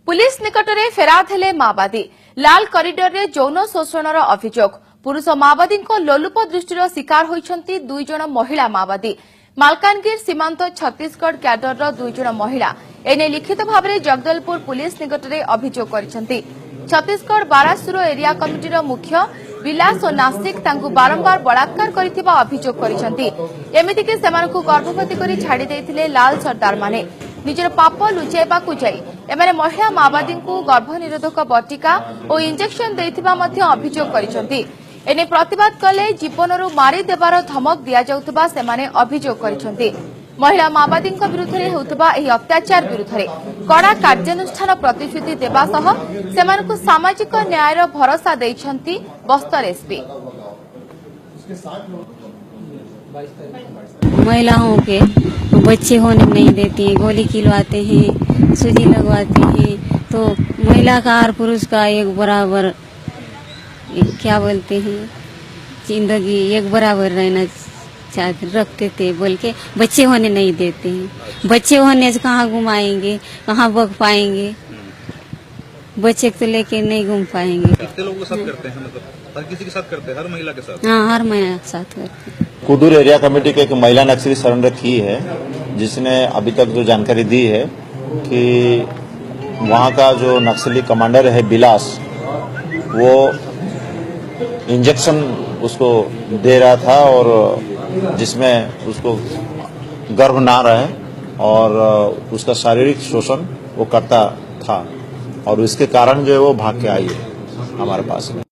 Police निकटरे फेराद हेले माओवादी लाल corridor रे यौन शोषणर अभियोग पुरुष माओवादी लोलुप दृष्टिर शिकार होइछन्ति दुई जण महिला माओवादी मालकानगिर सीमांत छत्तीसगढ़ क्याडर दुई जण महिला एने लिखित भाव में जगदलपुर पुलिस निकटरे अभियोग करिसन्ति। छत्तीसगढ़ बारासुर एरिया कमिटीर मुख्य विलास और नासिक तांकु बारंबार बलात्कार करिथिबा अभियोग करिसन्ति। एमितिकि सेमानकु गर्भवती करी छाड़ी देथिले लाल सरदार माने निजर पाप लुचाइबाकु जाई एमाने महिला माओवादी गर्भनिरोधक बटिका और इंजेक्शन देथिबा मध्य अभियोग करिसन्ति। एने प्रतिवाद कले जीवनरू मारी देबार धमक दिया जाउतबा सेमाने अभियोग करिसन्ति। महिला माओवादी विरुद्ध होउतबा एही अत्याचार विरुद्ध कड़ा कार्यानुष्ठान प्रतिश्रुति देबा सह सेमानकु सामाजिक न्यायर भरोसा दैछन्ति बस्तर एसपी। महिलाओं के बच्चे होने नहीं देती हैं, गोली खिलवाते हैं, सुजी लगवाते हैं, तो महिला का और पुरुष का एक बराबर क्या बोलते हैं जिंदगी एक बराबर रहना चाहते रखते थे बोल के बच्चे होने नहीं देते हैं। बच्चे होने से कहाँ घुमाएंगे, कहाँ बग पाएंगे, बच्चे तो लेके नहीं घूम पाएंगे। कितने लोगों के साथ करते हैं, मतलब हर किसी के साथ करते हैं, हर महिला के साथ? हाँ, हर महिला के साथ करते हैं। कुदूर एरिया कमेटी के एक महिला नक्सली सरेंडर की है, जिसने अभी तक जो जानकारी दी है कि वहाँ का जो नक्सली कमांडर है बिलास, वो इंजेक्शन उसको दे रहा था और जिसमें उसको गर्भ ना रहे और उसका शारीरिक शोषण वो करता था और इसके कारण जो है वो भाग के आई है हमारे पास में।